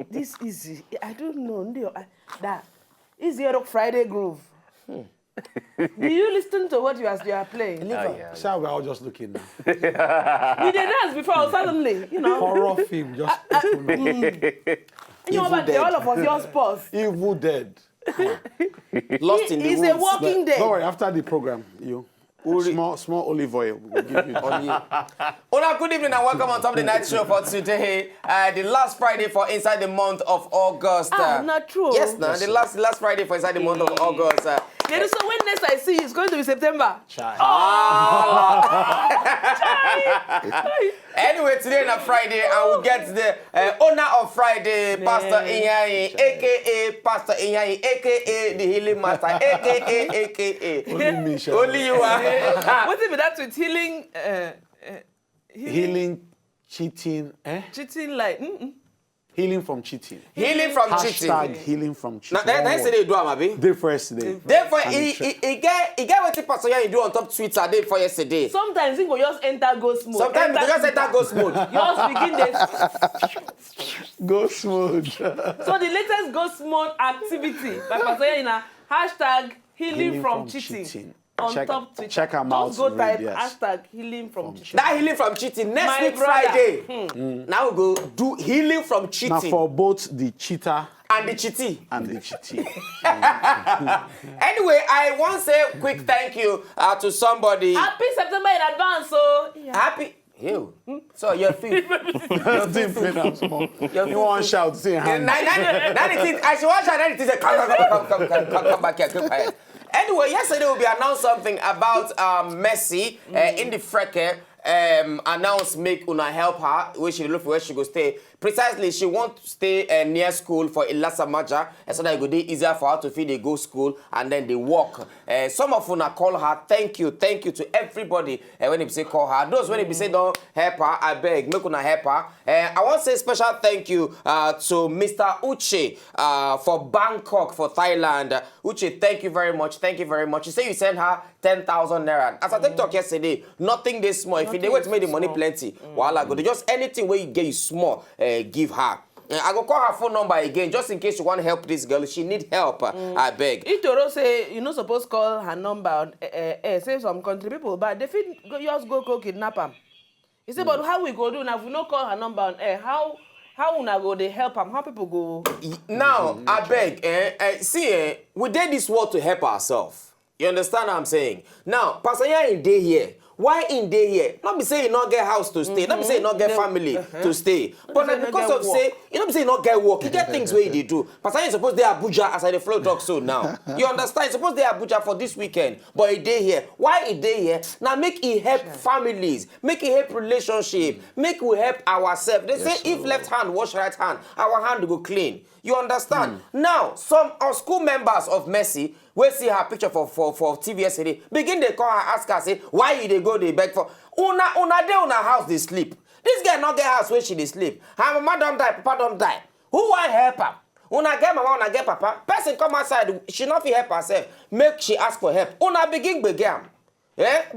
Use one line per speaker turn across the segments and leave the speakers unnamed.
This easy. I don't know. That is your Friday groove. Do you listen to what you are playing?
Shall we all just looking now?
We did dance before suddenly,
Horror film, just
You know about all of us, your spouse.
Evil Dead.
Lost in the woods.
It's a walking dead.
Don't worry, after the program, small olive oil will give you.
Good evening and welcome on Top of the Night Show for today. The last Friday for inside the month of August.
Not true.
Yes, the last Friday for inside the month of August.
So when next I see you, it's going to be September.
Anyway, today on Friday, I will get the owner of Friday, Pastor Inyai, a.k.a. Pastor Inyai, a.k.a. the Healing Master, a.k.a. Only you are.
What's it with that with healing?
Healing, cheating,
Cheating like...
Healing from cheating.
Healing from cheating.
Hashtag healing from cheating.
Now, that's they do, Amabi.
Day for yesterday.
Therefore, he get what the Pastor Inyai do on top Twitter day for yesterday.
Sometimes he will just enter ghost mode.
Sometimes he just enter ghost mode.
Yours begin this.
Ghost mode.
So the latest ghost mode activity by Pastor Inyai hashtag healing from cheating. On top Twitter.
Check them out.
Just go type hashtag healing from cheating.
That healing from cheating. Next week Friday. Now we go do healing from cheating.
Now for both the cheater
and the cheatee. Anyway, I want to say a quick thank you to somebody.
Happy September in advance, so
happy. You. So your feet.
You want shout, say hand.
I should watch that. It is a come back here. Come back. Anyway, yesterday we announced something about Messi in the Freke. Announced make una help her where she look for where she go stay. Precisely, she want to stay near school for Ilasa Maja, so that it go be easier for her to feed they go school and then they walk. Some of una call her. Thank you to everybody when they say call her. Those when they say don't help her, I beg make una help her. I want to say special thank you to Mr. Uche for Bangkok for Thailand. Uche, thank you very much. You say you send her 10,000 naira. As I talk yesterday, nothing this small. If they wait to make the money plenty, voila, go. Just anything where you get you small, give her. I go call her phone number again just in case you want to help this girl. She need help. I beg.
Itoro say you not supposed to call her number. Say some country people, but they feel just go kidnap her. He say, but how we go do now? If we not call her number on air, how una go they help them? How people go?
Now I beg. See, we did this world to help ourselves. You understand what I'm saying? Now, Pastor Inyai in day here. Why in day here? Not be saying you not get house to stay. Not be saying you not get family to stay. But like, because of say, you not be saying you not get work. You get things where they do. Pastor Inyai suppose they Abuja as I the flow talk so now. You understand? Suppose they Abuja for this weekend. But a day here. Why a day here? Now make it help families. Make it help relationship. Make we help ourselves. They say if left hand wash right hand, our hand will go clean. You understand? Now, some of school members of Messi, we see her picture for TV yesterday, begin they call her, ask her, say, why you they go, they beg for? Una day, una house, they sleep. This girl not get house where she they sleep. Her mama don't die, papa don't die. Who want help her? Una get mama, una get papa. Person come outside, she not fit help herself. Make she ask for help. Una begin begam.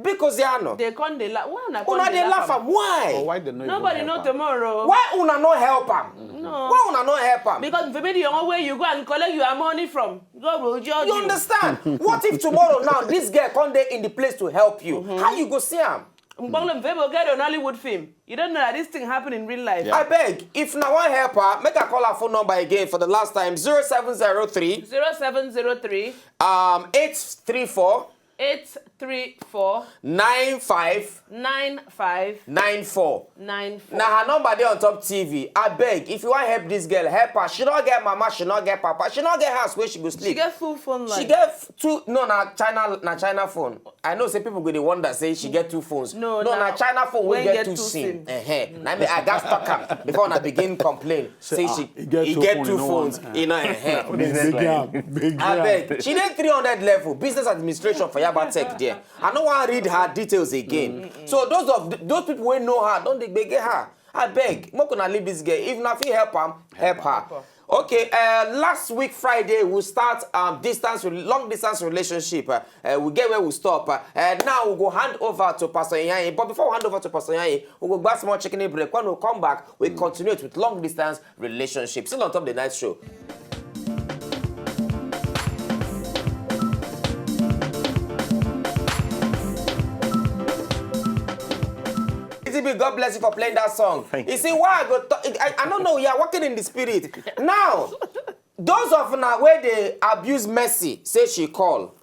Because they are not.
They can't they laugh.
Una they laugh am. Why?
Or why they know
Nobody know tomorrow.
Why una not help am?
No.
Why una not help am?
Because for me, the only way you go and collect your money from, God will judge you.
You understand? What if tomorrow now this girl come there in the place to help you? How you go see am?
Get an Hollywood film. You don't know that this thing happen in real life.
Yeah. I beg, if now one help her, make her call her phone number again for the last time. 0703 834 95 94. Now her number there on top TV. I beg, if you want to help this girl, help her. She not get mama, she not get papa, she not get house where she go sleep.
She get full phone line.
She get two. No, na China phone. I know say people go the wonder say she get two phones. No, na China phone we get two SIM. Now I got stuck her before I begin complain. Say she get two phones. You know, I beg. She did 300 level business administration for Yaba Tech there. I don't want to read her details again. So those people who know her, don't they beg her? I beg, I'm gonna leave this girl. If nothing help her, help her. Okay, last week Friday we start long distance relationship. We get where we stop. Now we go hand over to Pastor Yanyi. But before we hand over to Pastor Yanyi, we go grab small chicken break. When we come back, we continue with long distance relationship. Still on top of the night show. God bless you for playing that song. You see why I don't know, you are working in the spirit. Now, those of now where they abuse Mercy, say she call.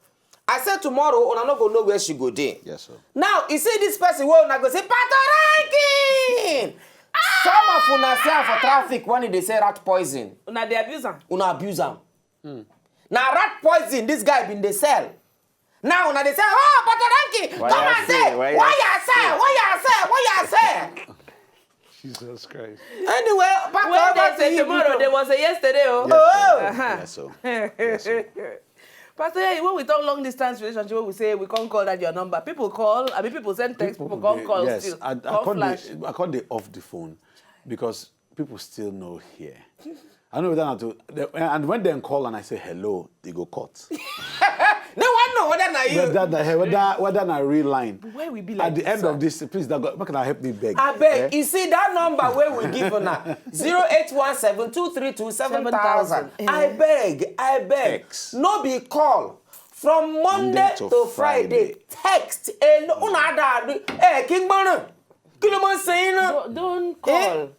I said tomorrow, I'm not going to know where she go there.
Yes, sir.
Now, you see this person will not go say, Patoranking! Some of una say for traffic when they say rat poison.
Una they abuse am.
Una abuse am. Now, rat poison, this guy been they sell. Now, they say, oh, Patoranking, come and say, why you say?
Jesus Christ.
Anyway,
When they say tomorrow, there was a yesterday. Oh.
Yes, sir. Yes, sir.
Pastor, when we talk long distance relationship, we say we can't call that your number. People call, I mean, people send text, people can't call
yes,
still.
I call they off the phone because people still know here. I know that to, and when they call and I say hello, they go cut.
No one know whether not you.
Whether not real line.
Where we be like
at the end of this, please, God, can I help me beg?
I beg. You see that number where we give her now 0817-232-7000. I beg.
Text.
No be call. From Monday to Friday. Text. King Bono. Kilomon saying.
Don't call.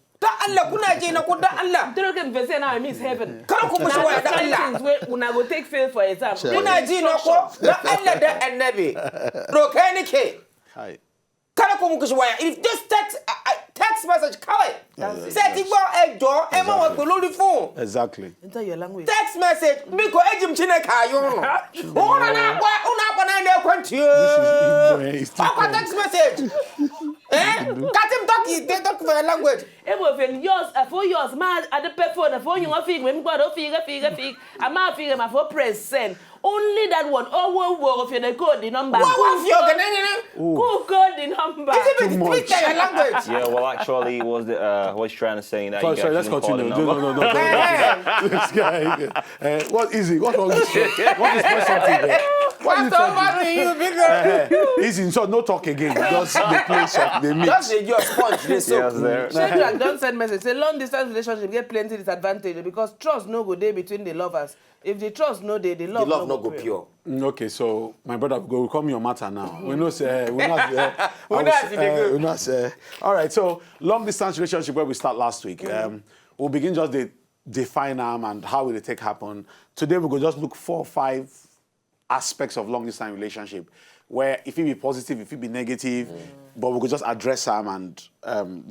Allah kuna je na ko da Allah.
Don't get me say now I miss heaven.
Kan ko mushi wa da Allah.
Una go take fail for exam.
Kuna ji na ko da Allah da annabi. Roke ni ke.
Hi.
Kan ko mushi wa if just text message kawai. Say ti gbo ejo e ma wa pe lórí phone.
Exactly.
Enter your language.
Text message mi ko ejim chineke ayo no. Una na ne kwantie.
This is
text message. Katim talk, they talk for your language.
Everything yours, for yours, man, at the pay phone, for you, one when God, figure, I'm not figure my for press send. Only that one, oh, if you code the number. Who code the number?
Speak your language.
Yeah, well, actually, was trying to say that.
Sorry, let's continue. No. This guy, what is it? What is something there?
What's you, bigger?
Easy, in short, no talk again. Just the place of the mix.
Just your sponge. They so
Shadrach don't send message. Say long distance relationship get plenty disadvantage because trust no go there between the lovers. If the trust no there, the love no go pure.
Okay, so my brother, we'll come your matter now. We know say all right, so long distance relationship where we start last week. We'll begin just the define them and how will it take happen. Today we go just look 4 or 5 aspects of long distance relationship where if it be positive, if it be negative, but we could just address them and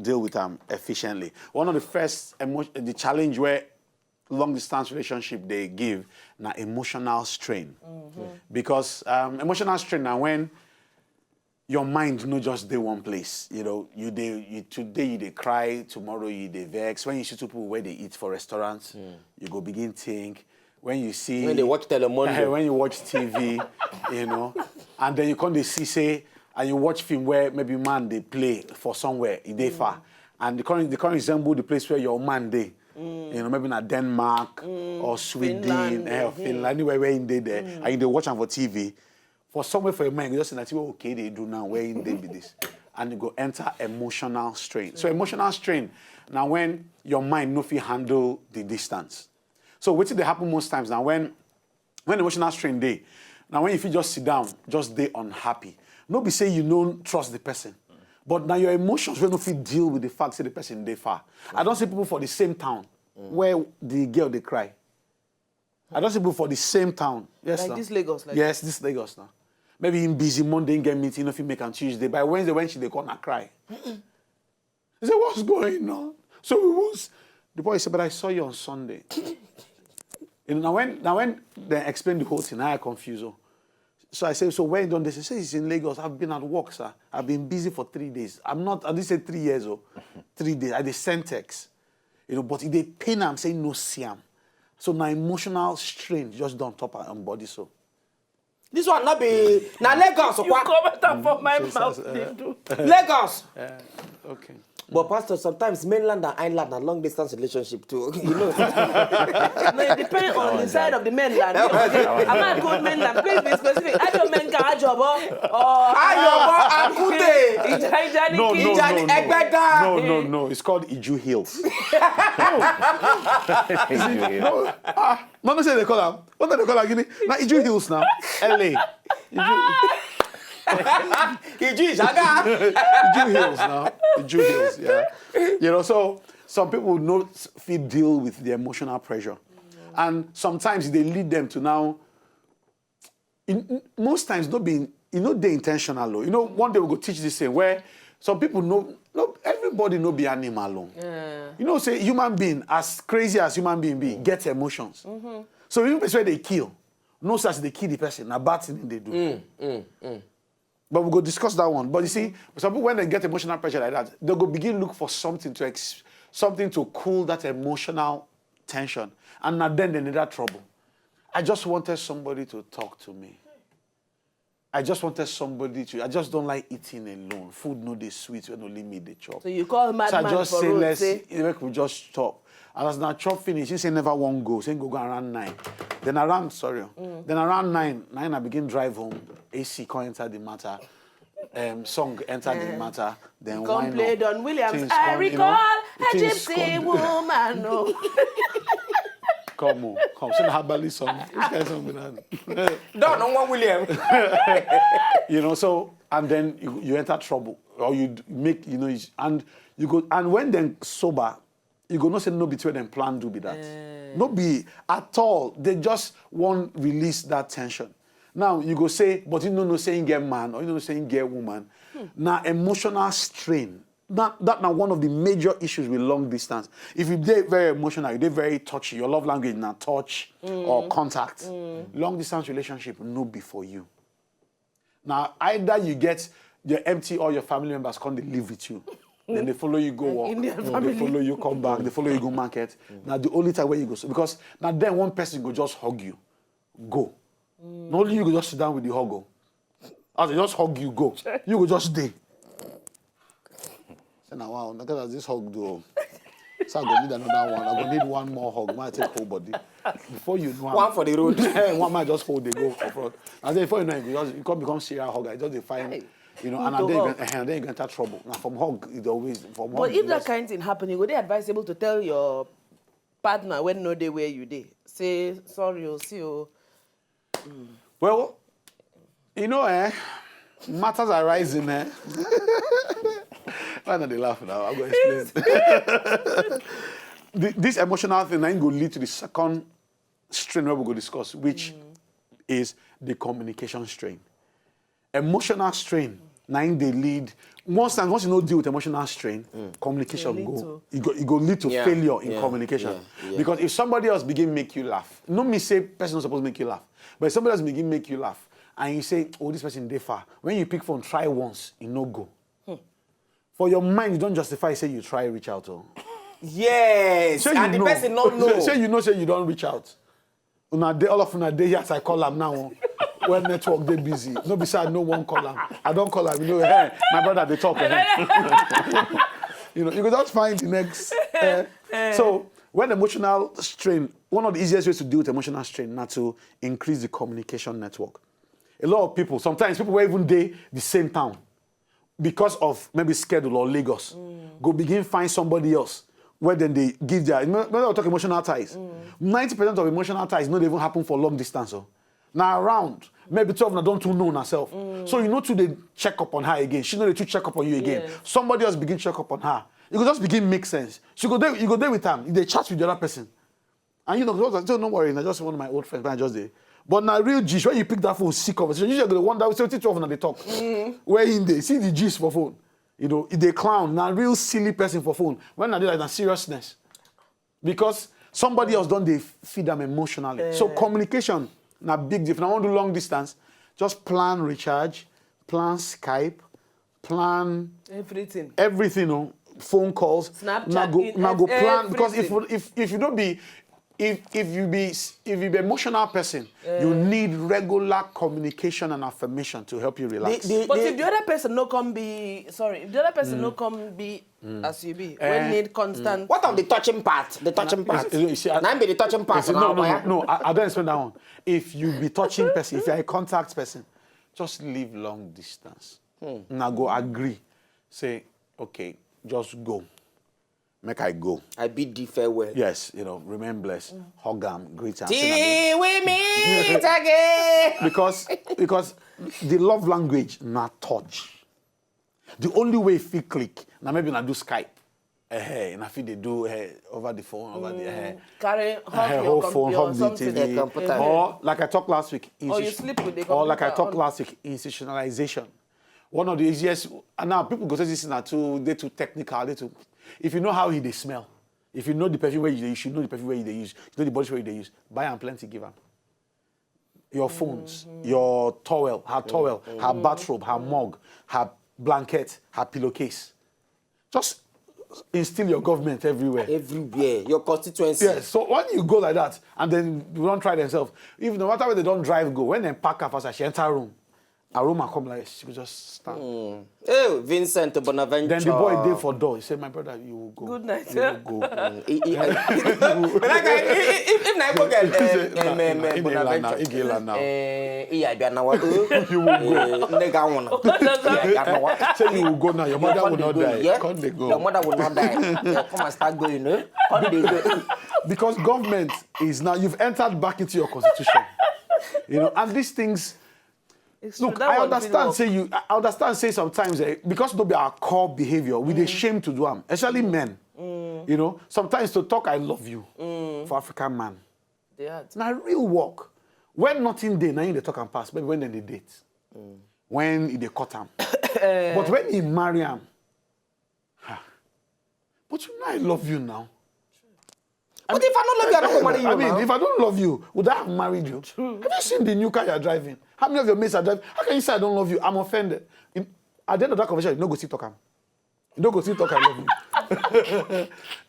deal with them efficiently. One of the first the challenge where long distance relationship they give na emotional strain, because emotional strain now when your mind no just dey one place. You know, today you dey cry, tomorrow you dey vex. When you see two people where they eat for restaurants, you go begin think. When you see
when they watch Telemundo,
when you watch TV, you know, and then you come to see and you watch film where maybe man they play for somewhere they far, and they can't resemble the place where your man they, you know, maybe in Denmark or Sweden, Finland, anywhere where in there, and they watch them for TV. For somewhere for your mind, you just say that okay they do now where in they be this, and you go enter emotional strain. So emotional strain now when your mind no fit handle the distance. So what did they happen most times now when emotional strain day? Now when if you just sit down, just they unhappy. No be say you don't trust the person. But now your emotions will not fit deal with the fact that the person they far. I don't see people for the same town where the girl they cry. I don't see people for the same town. Yes,
like
now.
this Lagos. Like
yes, this Lagos now. Maybe in busy Monday, get meeting, if you make on Tuesday. By Wednesday, when they come and cry. They say, what's going on? So the boy said, but I saw you on Sunday. You know, now when they explain the whole thing, I confuse her. So I say, so where you done this? He says, it's in Lagos. I've been at work, sir. I've been busy for 3 days. I didn't say 3 years, 3 days. I did send text. You know, but if they pain, I'm saying no siam. So now emotional strain just don't top on body, so.
This one not be na Lagos.
you comment for my mouth.
Lagos.
Okay.
But Pastor, sometimes mainland and island are long distance relationship too. You know.
No, it depends on the side of the mainland. I'm not good mainland. Please be specific. I don't mean Ajobo or Akute.
No. It's called Iju Hills. No, say they call them. What do they call them? Now Iju Hills now. LA. Iju Hills now. Iju Hills, yeah. You know, so some people not fit deal with the emotional pressure. And sometimes they lead them to now, most times not being, they're intentional. Though. You know, one day we'll go teach this thing where some people know, everybody know be animal. Yeah. You know, say human being, as crazy as human being be, gets emotions. So even where they kill, no such they kill the person, a bad thing they do. But we'll go discuss that one. But you see, some people, when they get emotional pressure like that, they'll go begin look for something to cool that emotional tension. And now then they need that trouble. I just wanted somebody to talk to me. I just don't like eating alone. Food no dey sweet when only me dey chop.
So you call madman
so I just
for
say,
road,
we just chop. And as now chop finish, he say never won't go. Say go around 9. Then around 9 I begin drive home. AC come enter the matter. Song enter the matter. Then
come play Don Williams.
Things
I
come,
recall a
things
gypsy
come.
woman. No.
Come. Sing a Habali song. This guy song with that.
No one William.
You know, so and then you enter trouble, or you make, and you go, and when then sober, you go not say no between them plan do be that. No be at all. They just won't release that tension. Now you go say, but you don't know saying get man or you don't know saying get woman. Now emotional strain. That now one of the major issues with long distance. If you're very emotional, you're very touchy, your love language now touch or contact. Long distance relationship no be for you. Now either you get your empty or your family members come they live with you. Then they follow you go walk. They follow you come back. They follow you go market. Now the only time where you go, so because now then one person go just hug you, go. Not only you go just sit down with the hug. As they just hug you, go. You go just stay. Say now wow, look at this hug do. So I'm gonna need another one. I'm gonna need one more hug. Might take whole body. Before you know,
one for the road.
One might just hold the go for front. And then before you know, you can't become serial hugger. It just define. You know, and then you enter trouble. Now from hug, it always from hug.
But if that kind of thing happen, would they advisable to tell your partner when no day where you day? Say sorry, you'll see you.
Well, matters are rising, Why not they laugh now? I'm going to explain. This emotional thing then will lead to the second strain where we're going to discuss, which is the communication strain. Emotional strain, now they lead. Once you don't deal with emotional strain, communication it go lead to failure in communication. Yeah. Because if somebody else begin make you laugh, not me say person not supposed to make you laugh, but if somebody else begin make you laugh, and you say, oh, this person they far. When you pick phone, try once, it no go. For your mind, you don't justify, say you try reach out.
Yes,
so
and the person not know.
Say you don't reach out. All of una day, yes, I call them now. When network they busy. No beside no one call them. I don't call them. Hey, my brother they talk. You can just find the next. So when emotional strain, one of the easiest ways to deal with emotional strain now to increase the communication network. A lot of people, sometimes people were even there the same town because of maybe schedule or Lagos. Go begin find somebody else where then they give their, when I talk emotional ties, 90% of emotional ties don't even happen for long distance. Now around, maybe 12 of them don't too know herself. So they check up on her again. She know they to check up on you again. Yes. Somebody else begin check up on her. You could just begin make sense. So you go there with them. They chat with the other person. And don't worry, I just one of my old friends, but I just there. But now real G's, when you pick that phone, see conversation, usually they wonder, 12 of them they talk. Where in they see the G's for phone. They clown, now real silly person for phone. When I do like that seriousness. Because somebody else they feed them emotionally. So communication, now big difference. I want to do long distance, just plan recharge, plan Skype, plan everything, phone calls.
Snapchat,
now go plan, because if you don't be if you be emotional person, you need regular communication and affirmation to help you relax.
But if the other person no come be as you be. When need constant.
What of the touching part? The touching part. Now be the touching part.
No, I don't explain that one. If you be touching person, if you're a contact person, just leave long distance. Now go agree. Say, okay, just go. Make I go.
I bid thee farewell.
Yes, remain blessed. Hug them, greet them.
Till we meet again.
Because the love language not touch. The only way if you click, now maybe not do Skype. And I feel they do over the phone, over the
carry hug your
phone, hug the TV.
computer.
Or like I talked last week,
or you sleep with the computer.
or like I talked last week, institutionalization. One of the easiest, and now people go say this is not they're too technical, if you know how they smell, if you know the perfume where you should know the perfume where they use, you know the body spray they use, buy and plenty, give them. Your phones, your towel, her bathrobe, her mug, her blanket, her pillowcase. Just instill your government everywhere.
Everywhere. Your constituency.
Yes, so when you go like that, and then you don't try themselves, even no matter where they don't drive, go, when they pack up as she enter a room come like, she will just stand.
Oh, Vincent Bonaventure.
Then the boy there for door. He said, my brother, you will go.
Good night.
You will go.
If I go get Bonaventure,
You will go. Say you will go now. Your mother will not die. Can't they go?
Your mother will not die. Come and start going, no? Can't they go?
Because government is now, you've entered back into your constitution. And these things. Look, I understand. Say sometimes because no be our core behavior, we dey shame to do them, especially men. Sometimes to talk "I love you" for African man. Now real work. When nothing dey, now they talk and pass. Maybe when they date, when they cut them. But when he marry him, but I love you now.
But if I don't love you, I don't marry you.
I mean, if I don't love you, would I have married you? Have you seen the new car you're driving? How many of your mates are driving? How can you say I don't love you? I'm offended. At the end of that conversation, you don't go see talk. You don't go see talk. I love you.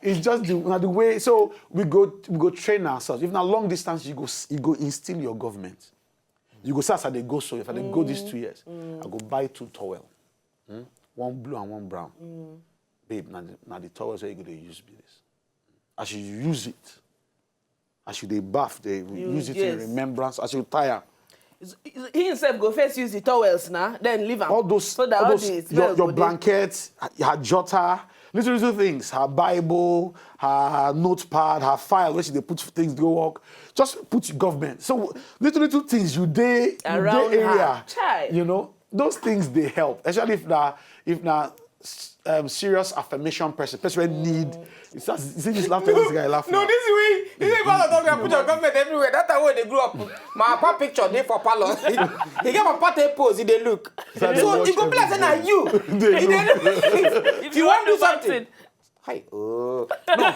It's just the way. So we go train ourselves. If not long distance, you go instill your government. You go say as they go. So if I go these 2 years, I go buy 2 towels, one blue and one brown. Babe, now the towels where you go to use be this. As you use it, as you bath, they use it in remembrance. As you tire,
he himself go first use the towels now, then leave them.
All those your blankets, her jotter, little things, her Bible, her notepad, her file where they put things to go work. Just put government. So little things you day area, those things they help. Especially if serious affirmation person need. You see this laughter, this guy laughing.
No, this way about talking put your government everywhere. That's how they grew up. My papa picture there for palo. He get my party pose, they look. So you go play say na you. If you want to do something. Hi. Oh.
No.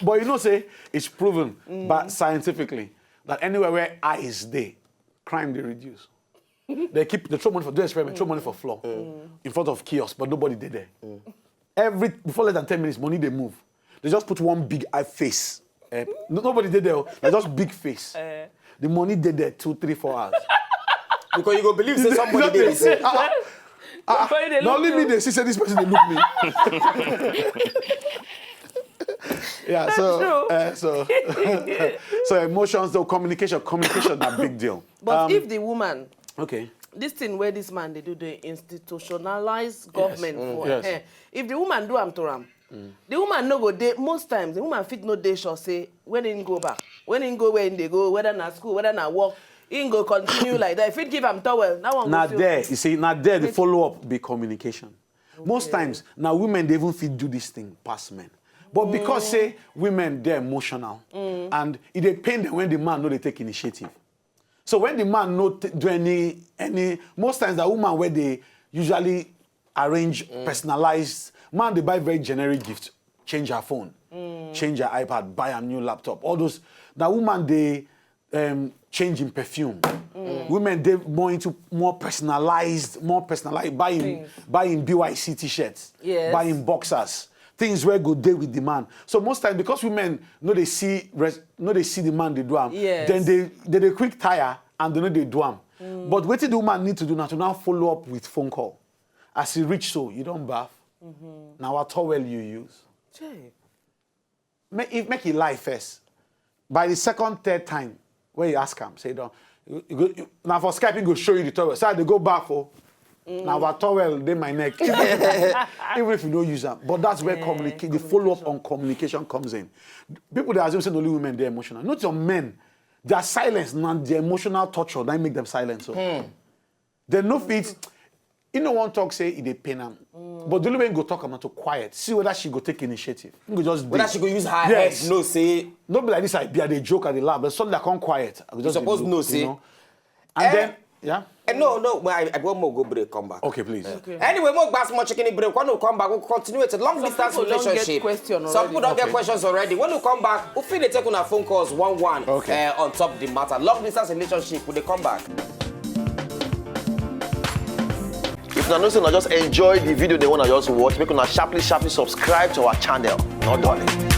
But say it's proven but scientifically that anywhere where eye is there, crime they reduce. They throw money for do experiment, throw money for floor in front of kiosk, but nobody did there. Before less than 10 minutes, money they move. They just put one big eye face. Nobody did there. They just big face. The money did there 2, 3, 4 hours.
Because you go believe say somebody did this.
Not only me, they say this person they look me. Yeah, so emotions, though communication that big deal.
But if the woman,
okay,
this thing where this man they do the institutionalized government for her. If the woman do am to am, the woman no go there. Most times the woman fit no day sure say when he go back, when he go where they go, whether na school, whether na work, he go continue like that. If he give am towel, that one.
Not there. You see, not there. The follow up be communication. Okay. Most times now women they even fit do this thing past men. But because say women they're emotional and it they pain them when the man know they take initiative. So when the man no do any most times the woman where they usually arrange personalized man they buy very generic gifts, change her phone, change her iPad, buy a new laptop. All those the woman they change in perfume. Women they more into more personalized buying BYC t-shirts, buying boxers. Things where good day with the man. So most times because women know they see the man they do them, then they quick tire and they know they do them. But what the woman need to do now to now follow up with phone call. As he reach so you don't bath, Now what towel you use.
Che.
Make it lie first. By the second, third time, when you ask him, say, don't. Now for Skype, he go show you the towel. So they go back for. Now our towel, they my neck. Even if you don't use them. But that's where the follow-up on communication comes in. People that assume saying only women, they're emotional. Not your men. Their silence, not the emotional torture, that make them silent. So. They no fit. You know one talk say they pain them. But the only way you go talk about to quiet. See whether she go take initiative. You go just
whether she go use her head, no say.
No be like this idea, they joke at the lab, but suddenly I can't quiet. I
You suppose no say.
You know? And then, yeah?
No, I want more go break, come back.
Okay, please.
Okay.
Anyway, more bass more chicken break. When we come back, we'll continue with a long distance
people don't get
relationship.
question
Some people don't get questions already. When we come back, we'll feel they take on our phone calls 1-1 on top of the matter. Long distance relationship, will they come back?
If you know, just enjoy the video they want to just watch, make sure sharply subscribe to our channel. Not darling.